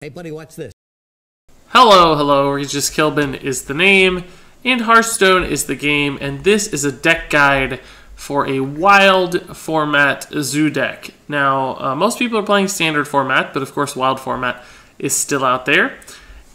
Hey buddy, watch this. Hello, Regis Kilbin is the name, and Hearthstone is the game, and this is a deck guide for a wild format zoo deck. Now, most people are playing standard format, but of course wild format is still out there.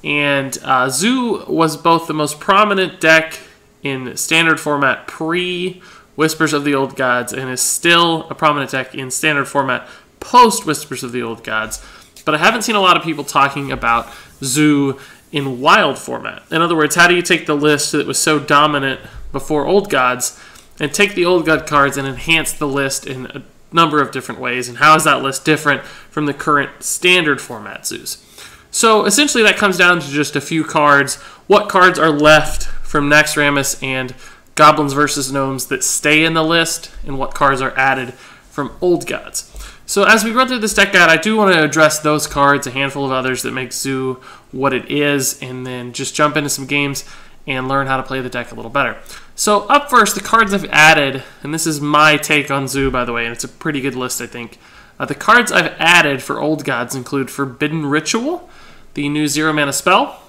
And zoo was both the most prominent deck in standard format pre-Whispers of the Old Gods, and is still a prominent deck in standard format post-Whispers of the Old Gods. But I haven't seen a lot of people talking about zoo in wild format. In other words, how do you take the list that was so dominant before Old Gods and take the Old God cards and enhance the list in a number of different ways? And how is that list different from the current standard format zoos? So essentially that comes down to just a few cards. What cards are left from Naxxramas and Goblins versus Gnomes that stay in the list, and what cards are added from Old Gods. So as we run through this deck guide, I do want to address those cards, a handful of others that make zoo what it is, and then just jump into some games and learn how to play the deck a little better. So up first, the cards I've added, and this is my take on zoo, by the way, and it's a pretty good list, I think. The cards I've added for Old Gods include Forbidden Ritual, the new 0-mana spell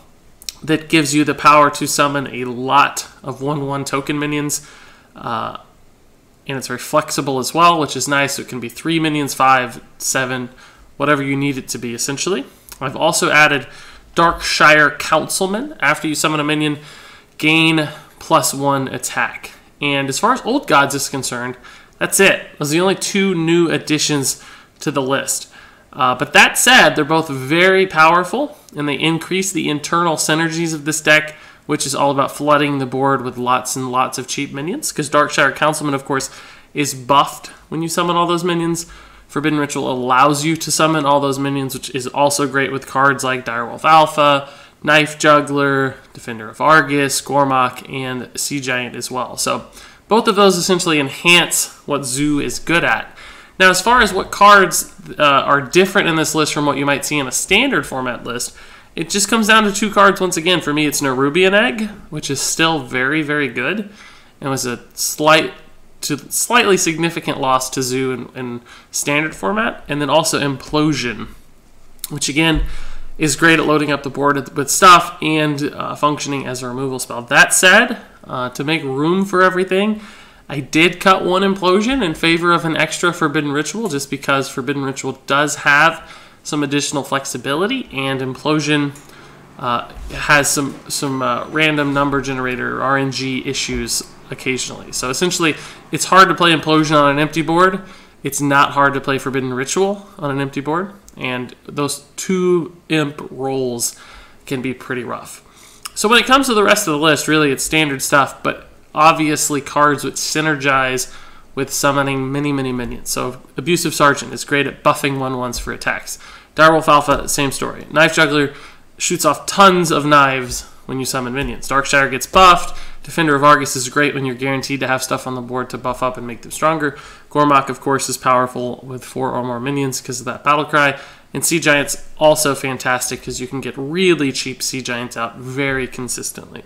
that gives you the power to summon a lot of 1/1 token minions. And it's very flexible as well, which is nice. So it can be 3 minions, 5, 7, whatever you need it to be, essentially. I've also added Darkshire Councilman. After you summon a minion, gain +1 attack. And as far as Old Gods is concerned, that's it. Those are the only two new additions to the list. But that said, they're both very powerful, and they increase the internal synergies of this deck, which is all about flooding the board with lots and lots of cheap minions, because Darkshire Councilman, of course, is buffed when you summon all those minions. Forbidden Ritual allows you to summon all those minions, which is also great with cards like Direwolf Alpha, Knife Juggler, Defender of Argus, Gormok, and Sea Giant as well. So both of those essentially enhance what zoo is good at. Now, as far as what cards are different in this list from what you might see in a standard format list, it just comes down to two cards once again. For me, it's Nerubian Egg, which is still very, very good, and was a slightly significant loss to zoo in standard format. And then also Implosion, which again is great at loading up the board with stuff and functioning as a removal spell. That said, to make room for everything, I did cut one Implosion in favor of an extra Forbidden Ritual, just because Forbidden Ritual does have some additional flexibility, and Implosion has some random number generator RNG issues occasionally. So essentially, it's hard to play Implosion on an empty board. It's not hard to play Forbidden Ritual on an empty board, and those two imp rolls can be pretty rough. So when it comes to the rest of the list, really it's standard stuff, but obviously cards which synergize with summoning many minions. So Abusive Sergeant is great at buffing 1/1s for attacks. Direwolf Alpha, same story. Knife Juggler shoots off tons of knives when you summon minions. Darkshire gets buffed. Defender of Argus is great when you're guaranteed to have stuff on the board to buff up and make them stronger. Gormok, of course, is powerful with 4 or more minions because of that battle cry. And Sea Giant's also fantastic because you can get really cheap Sea Giants out very consistently.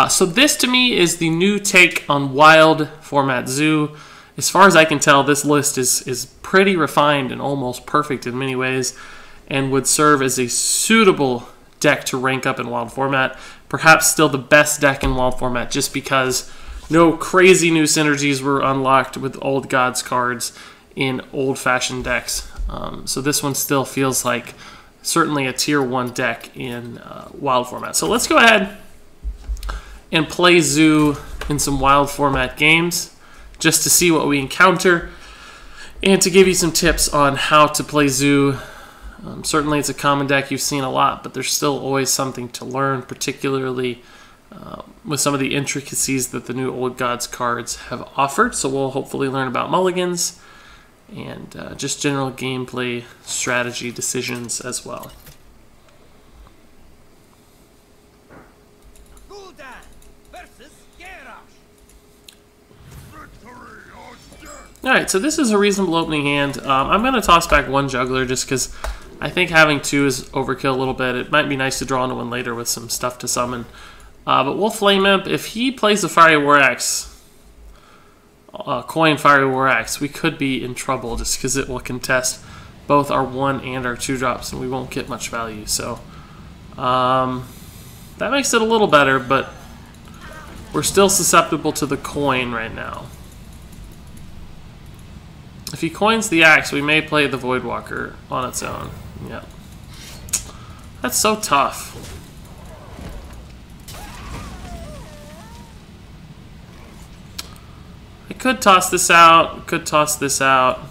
So this, to me, is the new take on wild format zoo. As far as I can tell, this list is pretty refined and almost perfect in many ways, and would serve as a suitable deck to rank up in wild format. Perhaps still the best deck in wild format, just because no crazy new synergies were unlocked with Old Gods cards in old-fashioned decks. So this one still feels like certainly a tier 1 deck in wild format. So let's go ahead and play zoo in some wild format games, just to see what we encounter, and to give you some tips on how to play zoo. Certainly it's a common deck you've seen a lot, but there's still always something to learn, particularly with some of the intricacies that the new Old Gods cards have offered. So we'll hopefully learn about mulligans and just general gameplay strategy decisions as well. Alright, so this is a reasonable opening hand. I'm going to toss back one Juggler just because I think having 2 is overkill a little bit. It might be nice to draw into one later with some stuff to summon. But we'll Flame Imp. If he plays a Fiery War Axe, coin Fiery War Axe, we could be in trouble just because it will contest both our 1 and our 2 drops, and we won't get much value. So that makes it a little better, but we're still susceptible to the coin right now. If he coins the axe, we may play the Voidwalker on its own. Yeah. That's so tough. I could toss this out, could toss this out.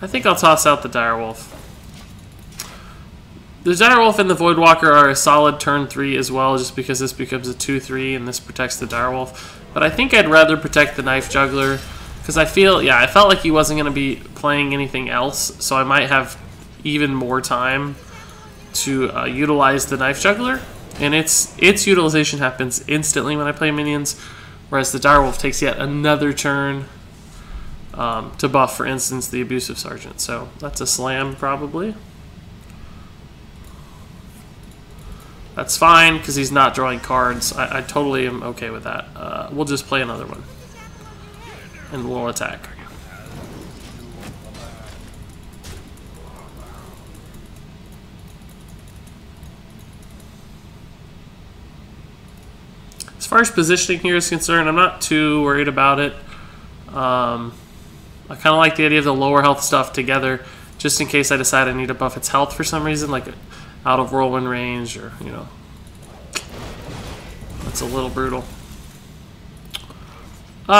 I think I'll toss out the Direwolf. The Direwolf and the Voidwalker are a solid turn 3 as well, just because this becomes a 2/3 and this protects the Direwolf. But I think I'd rather protect the Knife Juggler, because I felt like he wasn't going to be playing anything else, so I might have even more time to utilize the Knife Juggler. And its utilization happens instantly when I play minions, whereas the Direwolf takes yet another turn to buff, for instance, the Abusive Sergeant. So that's a slam, probably. That's fine, because he's not drawing cards. I totally am okay with that. We'll just play another one. And we'll attack. As far as positioning here is concerned, I'm not too worried about it. I kind of like the idea of the lower health stuff together, just in case I decide I need to buff its health for some reason, like out of whirlwind range, or, you know. That's a little brutal.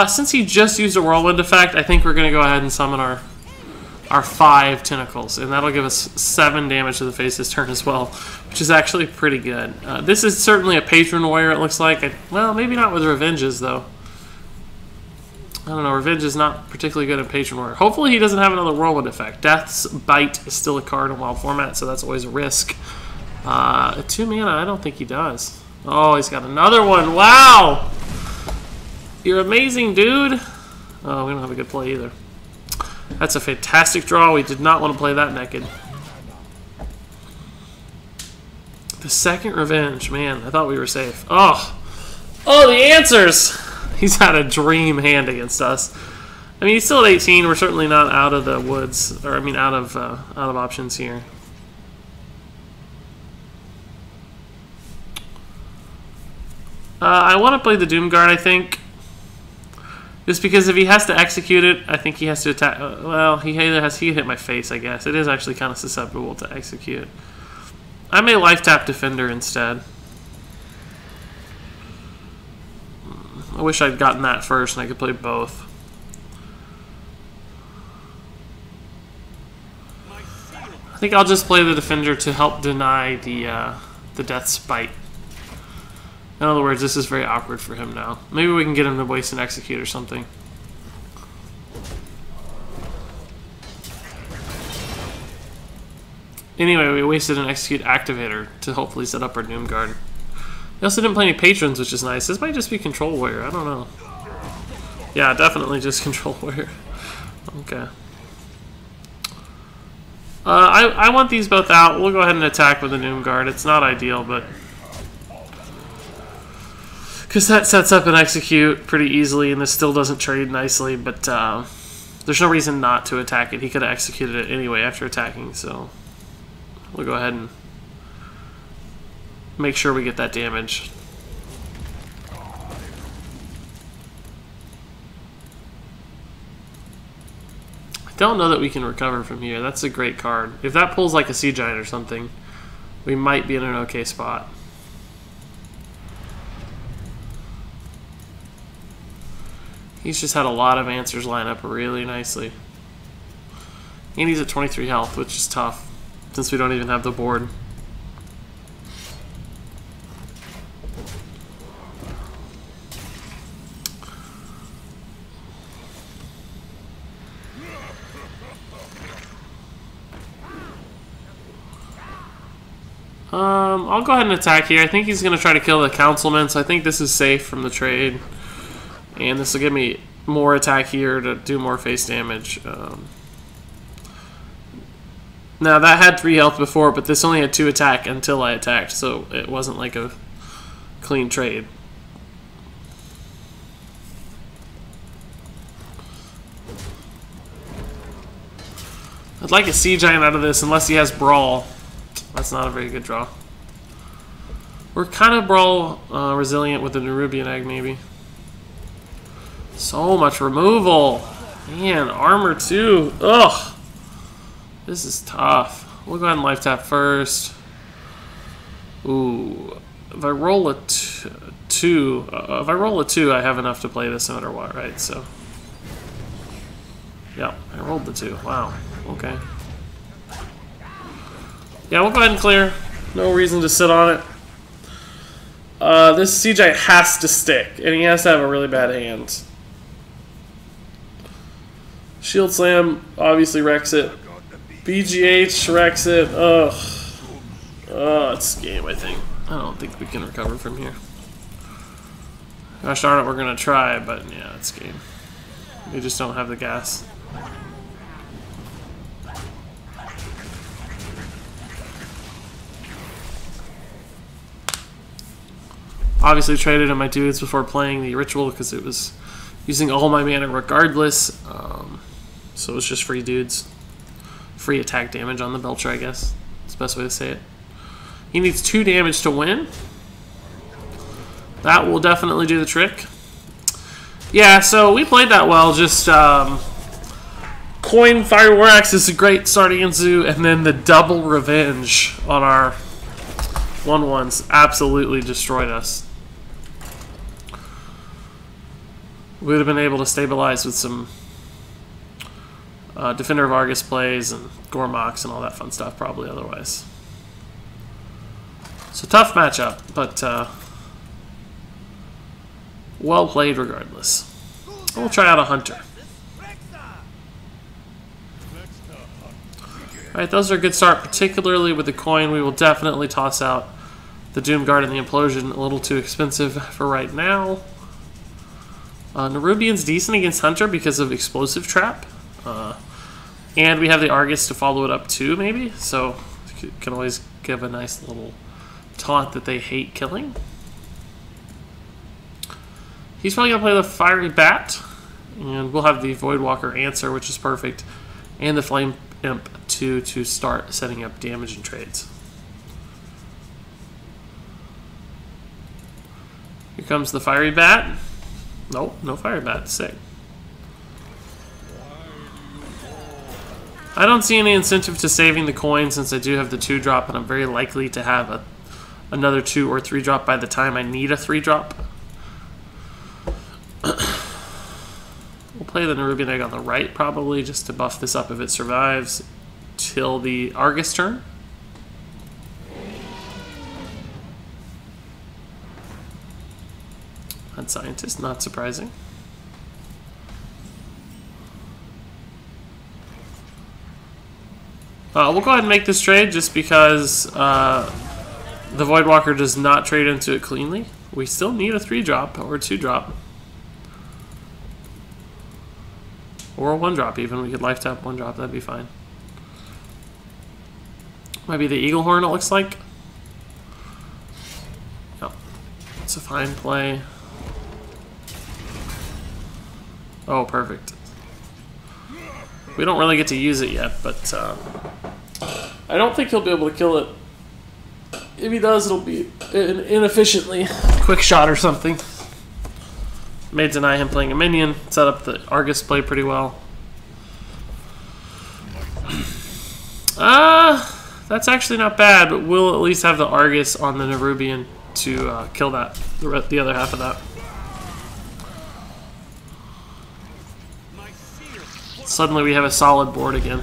Since he just used a whirlwind effect, I think we're going to go ahead and summon our 5 tentacles, and that'll give us 7 damage to the face this turn as well, which is actually pretty good. This is certainly a patron warrior, it looks like. Well, maybe not with revenges, though. I don't know, revenge is not particularly good in patron warrior. Hopefully he doesn't have another whirlwind effect. Death's Bite is still a card in wild format, so that's always a risk. 2 mana, I don't think he does. Oh, he's got another one. Wow! You're amazing, dude. Oh, we don't have a good play either. That's a fantastic draw. We did not want to play that naked. The second revenge. Man, I thought we were safe. Oh, the answers! He's had a dream hand against us. I mean, he's still at 18. We're certainly not out of the woods, or I mean, out of options here. I want to play the Doomguard, I think. Just because if he has to execute it, I think he has to attack. Well, he hit my face, I guess. It is actually kind of susceptible to execute. I may life tap Defender instead. I wish I'd gotten that first and I could play both. I think I'll just play the Defender to help deny the Death's Bite. In other words, this is very awkward for him now. Maybe we can get him to waste and execute or something. Anyway, we wasted an execute activator to hopefully set up our Doomguard. He also didn't play any patrons, which is nice. This might just be Control Warrior. I don't know. Yeah, definitely just Control Warrior. Okay. I want these both out. We'll go ahead and attack with the Doomguard. It's not ideal, but... because that sets up an execute pretty easily, and this still doesn't trade nicely, but there's no reason not to attack it. He could have executed it anyway after attacking, so we'll go ahead and make sure we get that damage. I don't know that we can recover from here. That's a great card. If that pulls like a Sea Giant or something, we might be in an okay spot. He's just had a lot of answers line up really nicely. And he's at 23 health, which is tough, since we don't even have the board. I'll go ahead and attack here. I think he's going to try to kill the Councilman, so I think this is safe from the trade. And this will give me more attack here to do more face damage. Now, that had 3 health before, but this only had 2 attack until I attacked, so it wasn't like a clean trade. I'd like a Sea Giant out of this unless he has Brawl. That's not a very good draw. We're kind of Brawl resilient with the Nerubian Egg, maybe. So much removal. Man, armor too. Ugh. This is tough. We'll go ahead and life tap first. Ooh. If I roll a two, I have enough to play this no matter what, right? So, yeah, I rolled the 2. Wow. Okay. Yeah, we'll go ahead and clear. No reason to sit on it. This Sea Giant has to stick, and he has to have a really bad hand. Shield Slam obviously wrecks it. BGH wrecks it. Ugh. It's game, I think. I don't think we can recover from here. Gosh darn it, we're gonna try, but yeah, it's game. We just don't have the gas. Obviously traded in my dudes before playing the ritual because it was using all my mana regardless. So it was just free dudes. Free attack damage on the Belcher, I guess. That's the best way to say it. He needs 2 damage to win. That will definitely do the trick. Yeah, so we played that well. Just Coin, Fire War Axe is a great starting in Zoo, and then the double revenge on our 1/1s absolutely destroyed us. We would have been able to stabilize with some Defender of Argus plays and Gormox and all that fun stuff probably otherwise. So tough matchup, but well played regardless. We'll try out a Hunter. Alright, those are a good start, particularly with the coin. We will definitely toss out the Doomguard and the Implosion. A little too expensive for right now. Nerubian's decent against Hunter because of Explosive Trap. And we have the Argus to follow it up too, maybe. So you can always give a nice little taunt that they hate killing. He's probably going to play the Fiery Bat. And we'll have the Voidwalker answer, which is perfect. And the Flame Imp to start setting up damage and trades. Here comes the Fiery Bat. Nope, no Fiery Bat. Sick. I don't see any incentive to saving the coin since I do have the 2-drop, and I'm very likely to have another 2 or 3-drop by the time I need a 3-drop. We'll play the Nerubian Egg on the right, probably, just to buff this up if it survives till the Argus turn. Hunt Scientist, not surprising. We'll go ahead and make this trade just because the Voidwalker does not trade into it cleanly. We still need a 3-drop or a 2-drop. Or a 1-drop even. We could life tap 1-drop, that'd be fine. Might be the Eagle Horn, it looks like. Yep. It's a fine play. Oh, perfect. We don't really get to use it yet, but I don't think he'll be able to kill it. If he does, it'll be inefficiently. Quick shot or something. May deny him playing a minion. Set up the Argus play pretty well. That's actually not bad, but we'll at least have the Argus on the Nerubian to kill that, the other half of that. Suddenly we have a solid board again.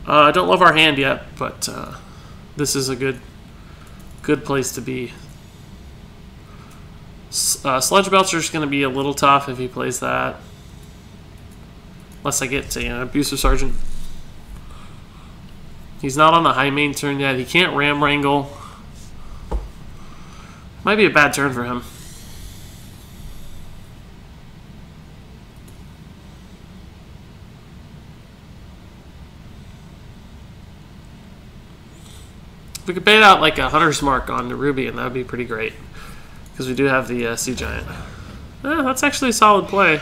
I don't love our hand yet, but this is a good place to be. Sludge Belcher's going to be a little tough if he plays that. Unless I get to Abusive Sergeant. He's not on the high main turn yet. He can't Ram Wrangle. Might be a bad turn for him. If we could bait out like a Hunter's Mark on Nerubian, that would be pretty great. Because we do have the Sea Giant. That's actually a solid play.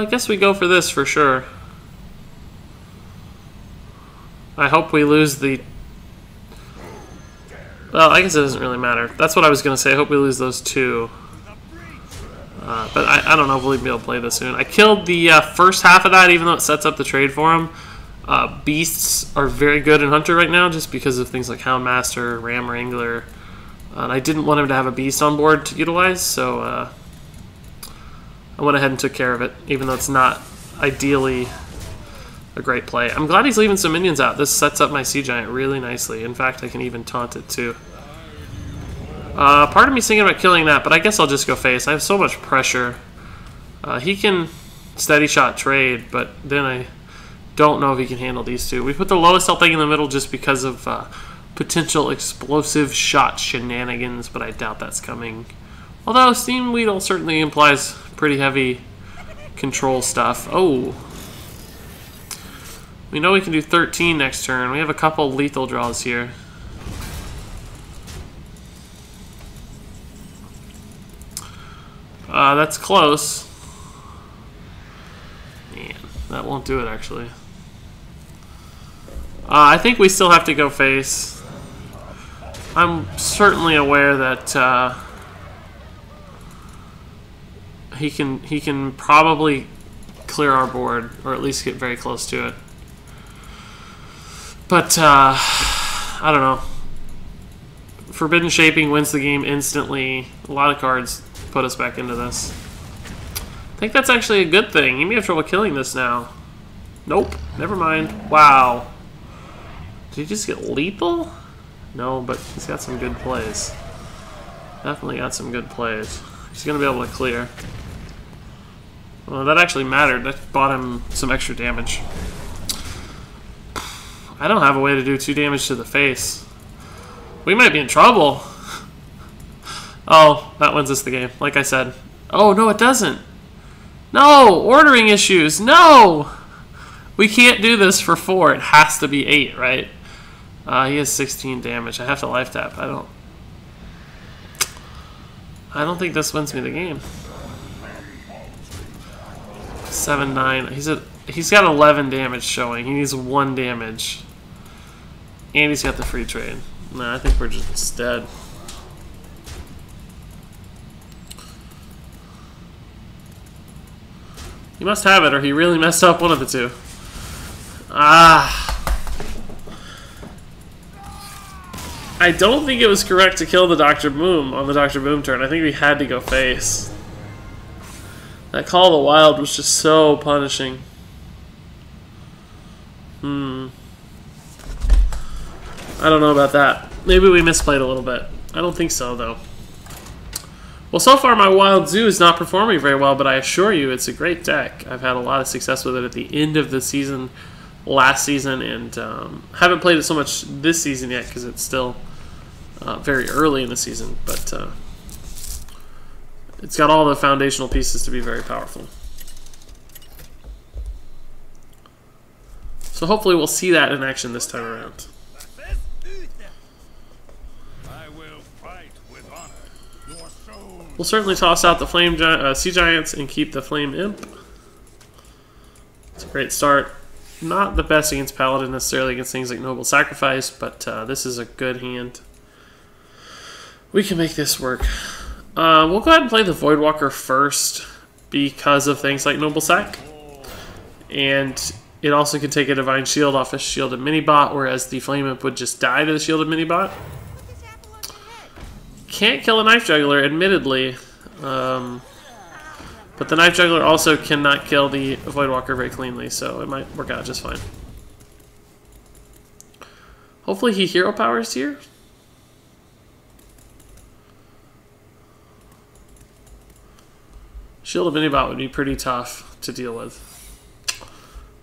I guess we go for this for sure. I hope we lose the... Well, I guess it doesn't really matter. That's what I was going to say. I hope we lose those two. But I don't know if we'll be able to play this soon. I killed the first half of that, even though it sets up the trade for him. Beasts are very good in Hunter right now, just because of things like Houndmaster, Ram Wrangler. And I didn't want him to have a beast on board to utilize, so I went ahead and took care of it, even though it's not ideally a great play. I'm glad he's leaving some minions out. This sets up my Sea Giant really nicely. In fact, I can even taunt it too. Part of me's thinking about killing that, but I guess I'll just go face. I have so much pressure. He can steady shot trade, but then I don't know if he can handle these two. We put the lowest health thing in the middle just because of potential explosive shot shenanigans, but I doubt that's coming. Although Steam Weedle certainly implies pretty heavy control stuff. Oh. We know we can do 13 next turn. We have a couple lethal draws here. That's close. Man, that won't do it actually. I think we still have to go face. I'm certainly aware that he can probably clear our board, or at least get very close to it. But I don't know. Forbidden Shaping wins the game instantly. A lot of cards put us back into this. I think that's actually a good thing. You may have trouble killing this now. Nope. Never mind. Wow. Did he just get lethal? No, but he's got some good plays. Definitely got some good plays. He's going to be able to clear. Well, that actually mattered. That bought him some extra damage. I don't have a way to do 2 damage to the face. We might be in trouble. Oh, that wins us the game, like I said. Oh, no, it doesn't. No, ordering issues. No! We can't do this for 4. It has to be 8, right? He has 16 damage. I have to life tap. I don't think this wins me the game. 7-9. He's got 11 damage showing. He needs 1 damage. And he's got the free trade. Nah, I think we're just dead. He must have it, or he really messed up one of the two. Ah. I don't think it was correct to kill the Dr. Boom on the Dr. Boom turn. I think we had to go face. That Call of the Wild was just so punishing. I don't know about that. Maybe we misplayed a little bit. I don't think so, though. Well, so far my Wild Zoo is not performing very well, but I assure you it's a great deck. I've had a lot of success with it at the end of the season, last season, and haven't played it so much this season yet because it's still very early in the season, but it's got all the foundational pieces to be very powerful. So hopefully we'll see that in action this time around. We'll certainly toss out the Flame Sea Giants and keep the Flame Imp. It's a great start. Not the best against Paladin necessarily, against things like Noble Sacrifice, but this is a good hand. We can make this work. We'll go ahead and play the Voidwalker first because of things like Noble Sac. And it also can take a Divine Shield off a shielded mini-bot, whereas the Flame Imp would just die to the shielded mini-bot. Can't kill a Knife Juggler, admittedly. But the Knife Juggler also cannot kill the Voidwalker very cleanly, so it might work out just fine. Hopefully he hero powers here. Shield of Minibot would be pretty tough to deal with.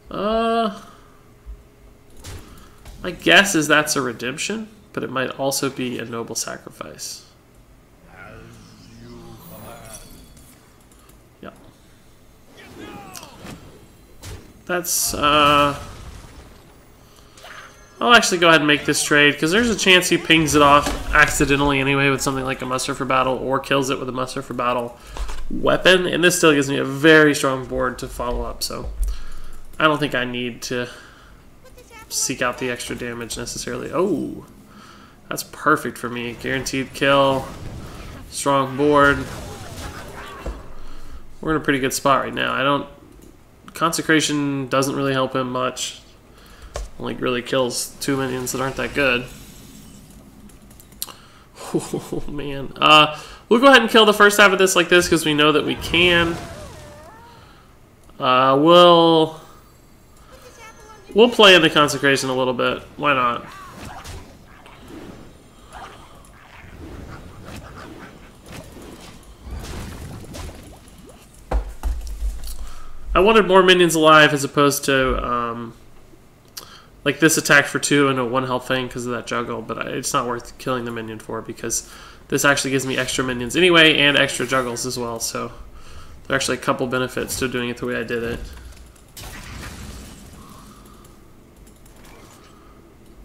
My guess is that's a redemption, but it might also be a Noble Sacrifice. Yeah. That's, I'll actually go ahead and make this trade, because there's a chance he pings it off accidentally anyway with something like a Muster for Battle, or kills it with a Muster for Battle. weapon, and this still gives me a very strong board to follow up, so I don't think I need to seek out the extra damage necessarily. Oh, that's perfect for me. Guaranteed kill, strong board. We're in a pretty good spot right now. Consecration doesn't really help him much. Only really kills 2 minions that aren't that good. Oh man. We'll go ahead and kill the first half of this like this because we know that we can. We'll play in the consecration a little bit. Why not? I wanted more minions alive as opposed to like this attack for 2 and a 1 health thing because of that juggle, but it's not worth killing the minion for because this actually gives me extra minions anyway and extra juggles as well, so there are actually a couple benefits to doing it the way I did it.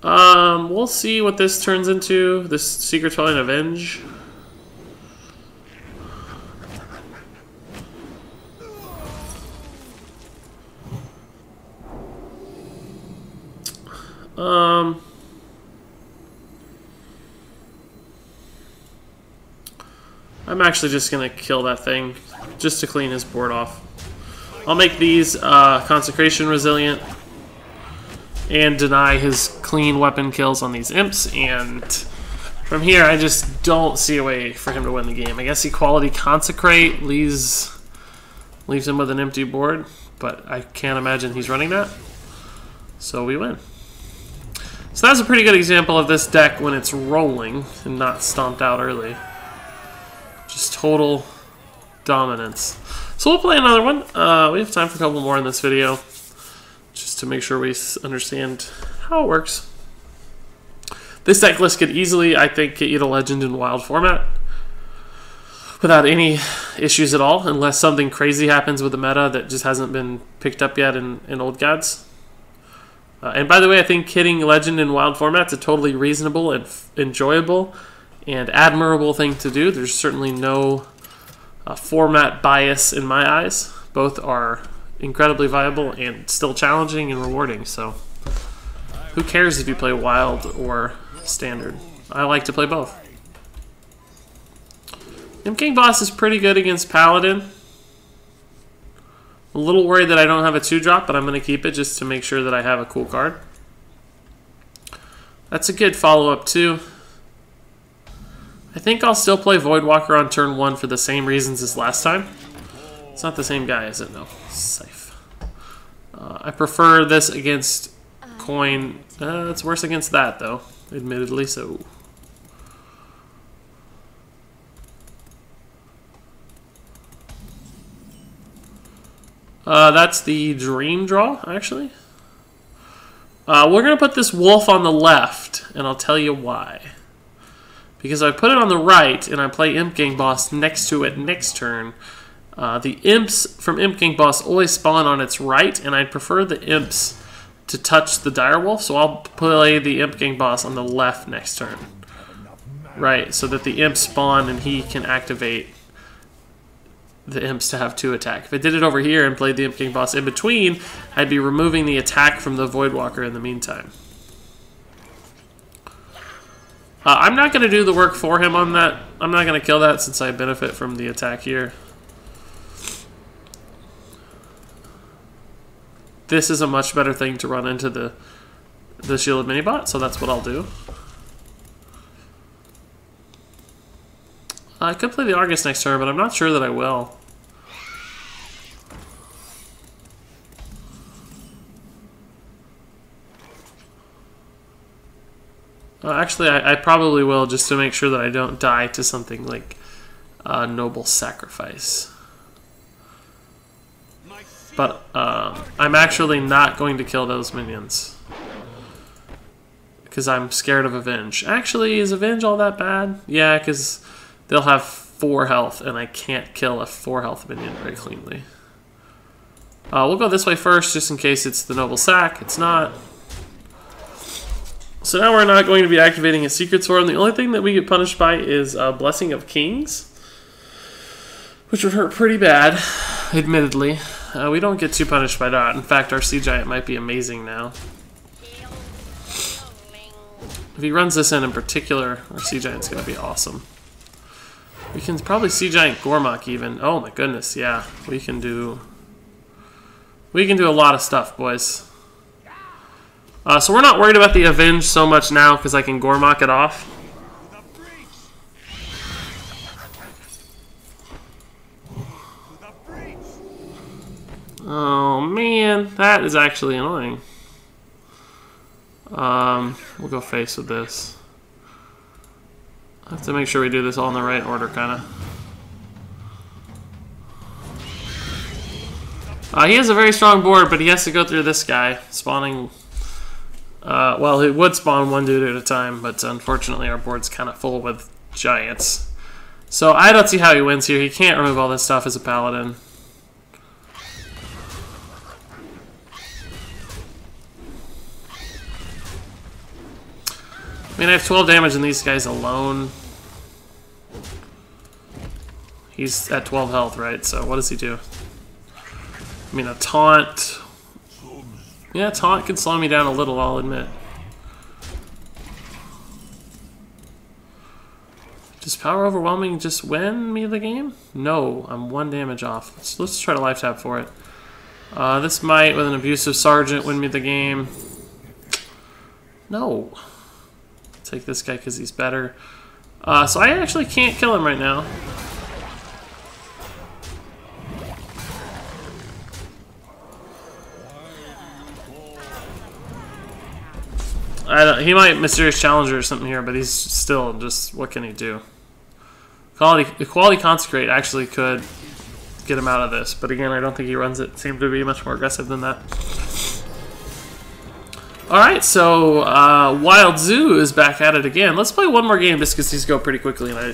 We'll see what this turns into, this Secret Twilight Avenge. I'm actually just going to kill that thing just to clean his board off. I'll make these Consecration resilient and deny his clean weapon kills on these imps, and from here I just don't see a way for him to win the game. I guess Equality Consecrate leaves him with an empty board, but I can't imagine he's running that, so we win. So that's a pretty good example of this deck when it's rolling and not stomped out early. Just total dominance. So we'll play another one. We have time for a couple more in this video, just to make sure we understand how it works. This deck list could easily, I think, get you to Legend in Wild format without any issues at all, unless something crazy happens with the meta that just hasn't been picked up yet in Old Gods. And by the way, I think hitting Legend in Wild format's a totally reasonable and enjoyable and admirable thing to do. There's certainly no format bias in my eyes. Both are incredibly viable and still challenging and rewarding, so who cares if you play Wild or Standard? I like to play both. Imp King Boss is pretty good against Paladin. A little worried that I don't have a 2-drop, but I'm going to keep it just to make sure that I have a cool card. That's a good follow-up too. I think I'll still play Voidwalker on turn 1 for the same reasons as last time. It's not the same guy, is it? No. Safe. I prefer this against Coin. It's worse against that, though. Admittedly so. That's the Dream Draw, actually. We're going to put this wolf on the left, and I'll tell you why. Because if I put it on the right, and I play Imp King Boss next to it next turn, the imps from Imp King Boss always spawn on its right, and I'd prefer the imps to touch the Direwolf, so I'll play the Imp King Boss on the left next turn. Right, so that the imps spawn and he can activate the imps to have 2 attack. If I did it over here and played the Imp King Boss in between, I'd be removing the attack from the Voidwalker in the meantime. I'm not going to do the work for him on that. I'm not going to kill that since I benefit from the attack here. This is a much better thing to run into the Shielded Minibot, so that's what I'll do. I could play the Argus next turn, but I'm not sure that I will. Actually, I probably will, just to make sure that I don't die to something like Noble Sacrifice. But I'm actually not going to kill those minions, because I'm scared of Avenge. Actually, is Avenge all that bad? Yeah, because they'll have 4 health, and I can't kill a 4 health minion very cleanly. We'll go this way first, just in case it's the Noble Sac. It's not. So now we're not going to be activating a Secret Sword, and the only thing that we get punished by is Blessing of Kings. which would hurt pretty bad, admittedly. We don't get too punished by that. In fact, our Sea Giant might be amazing now. If he runs this in particular, our Sea Giant's going to be awesome. We can probably Sea Giant Gormok even. Oh my goodness, yeah. We can do a lot of stuff, boys. So we're not worried about the Avenge so much now because I can Gormok it off. Oh man, that is actually annoying. We'll go face with this. I have to make sure we do this all in the right order, kind of. He has a very strong board, but he has to go through this guy, spawning... well, it would spawn one dude at a time, but unfortunately our board's kind of full with giants. So I don't see how he wins here. He can't remove all this stuff as a paladin. I mean, I have 12 damage in these guys alone. He's at 12 health, right? So what does he do? I mean, a taunt... Yeah, taunt can slow me down a little, I'll admit. Does Power Overwhelming just win me the game? No, I'm 1 damage off. Let's try to life tap for it. This might, with an Abusive Sergeant, win me the game. No. Take this guy because he's better. So I actually can't kill him right now. He might Mysterious Challenger or something here, but he's still just, what can he do? Equality Consecrate actually could get him out of this, but again, I don't think he runs it. Seemed to be much more aggressive than that. Alright, so Wild Zoo is back at it again. Let's play one more game just because these go pretty quickly, and I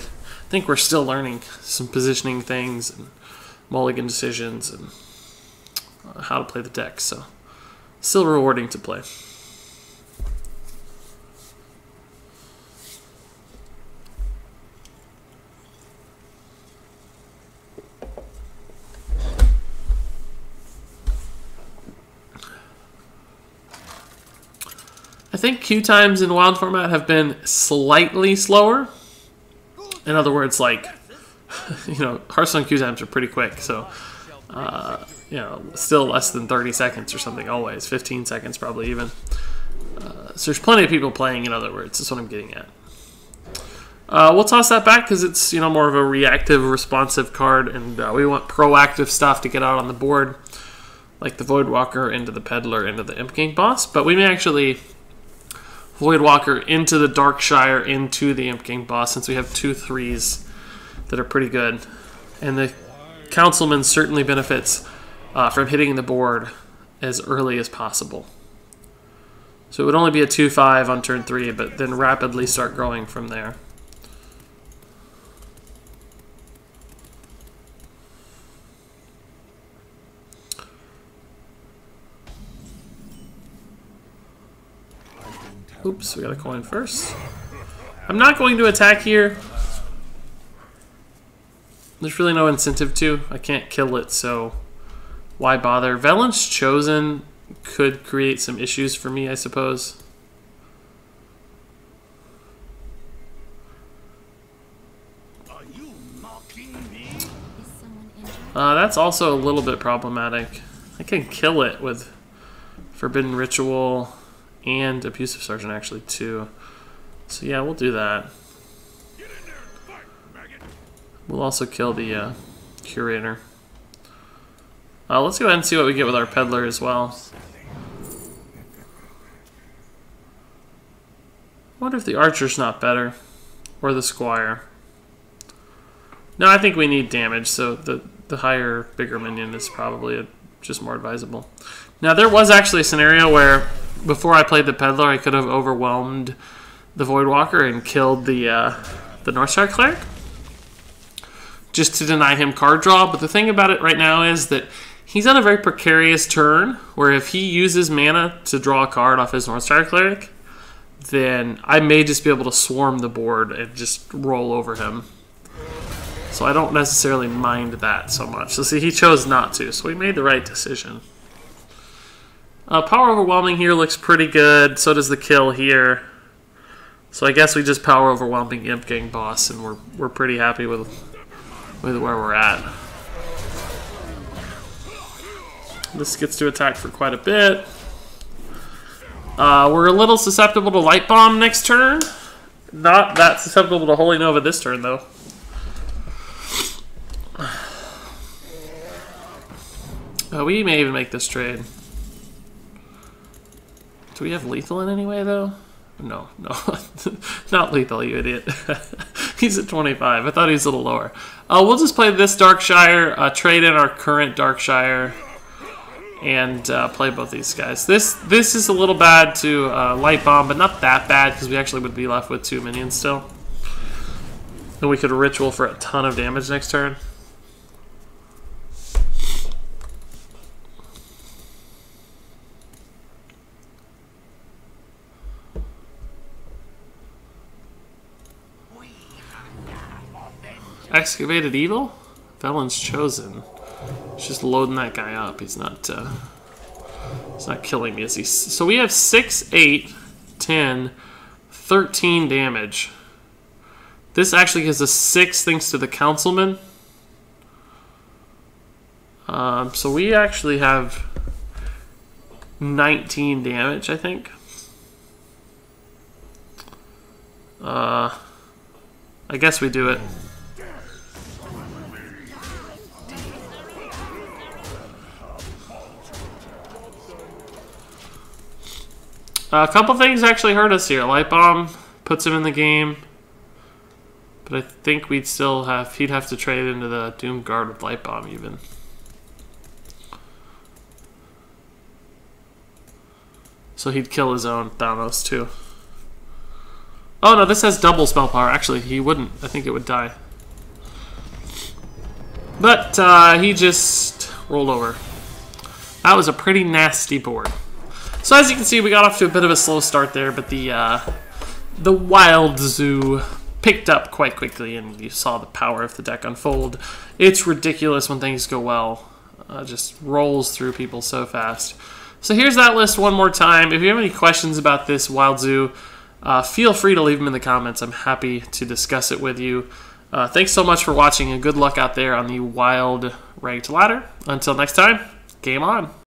think we're still learning some positioning things and mulligan decisions and how to play the deck, so still rewarding to play. I think queue times in Wild format have been slightly slower. In other words, like, you know, Hearthstone queue times are pretty quick, so, you know, still less than 30 seconds or something always, 15 seconds probably even. So there's plenty of people playing, in other words, that's what I'm getting at. We'll toss that back because it's, you know, more of a reactive, responsive card, and we want proactive stuff to get out on the board, like the Voidwalker into the Peddler into the Imp King boss, but we may actually Voidwalker into the Darkshire into the Imp King boss since we have 2 3s that are pretty good. And the Councilman certainly benefits from hitting the board as early as possible. So it would only be a 2-5 on turn 3, but then rapidly start growing from there. Oops, we got a coin first. I'm not going to attack here. There's really no incentive to. I can't kill it, so why bother? Velen's Chosen could create some issues for me, I suppose. Are you mocking me? That's also a little bit problematic. I can kill it with Forbidden Ritual and Abusive Sergeant actually too. So yeah, we'll do that. Get in there and fight, maggot. We'll also kill the Curator. Let's go ahead and see what we get with our Peddler as well. I wonder if the Archer's not better. Or the Squire. No, I think we need damage, so the higher, bigger minion is probably just more advisable. Now, there was actually a scenario where before I played the Peddler, I could have overwhelmed the Voidwalker and killed the Northshire Cleric, just to deny him card draw. But the thing about it right now is that he's on a very precarious turn, where if he uses mana to draw a card off his Northshire Cleric, then I may just be able to swarm the board and just roll over him. So I don't necessarily mind that so much. So see, he chose not to, so we made the right decision. Power Overwhelming here looks pretty good. So does the kill here. So I guess we just Power Overwhelming Imp Gang boss, and we're pretty happy with where we're at. This gets to attack for quite a bit. We're a little susceptible to Light Bomb next turn. Not that susceptible to Holy Nova this turn, though. We may even make this trade. Do we have lethal in any way, though? No. Not lethal, you idiot. He's at 25. I thought he was a little lower. We'll just play this Darkshire, trade in our current Darkshire, and play both these guys. This is a little bad to Light Bomb, but not that bad, because we actually would be left with 2 minions still. And we could Ritual for a ton of damage next turn. Excavated Evil? Felon's Chosen. It's just loading that guy up. He's not killing me. Is he? So we have 6, 8, 10, 13 damage. This actually gives us 6 thanks to the Councilman. So we actually have 19 damage, I think. I guess we do it. A couple things actually hurt us here. Light Bomb puts him in the game. But I think we'd still have... He'd have to trade into the Doom Guard with Light Bomb even. So he'd kill his own Thanos too. Oh no, this has double spell power. Actually, he wouldn't. I think it would die. But he just rolled over. That was a pretty nasty board. So as you can see, we got off to a bit of a slow start there, but the Wild Zoo picked up quite quickly, and you saw the power of the deck unfold. It's ridiculous when things go well. Just rolls through people so fast. So here's that list one more time. If you have any questions about this Wild Zoo, feel free to leave them in the comments. I'm happy to discuss it with you. Thanks so much for watching, and good luck out there on the Wild Ranked Ladder. Until next time, game on.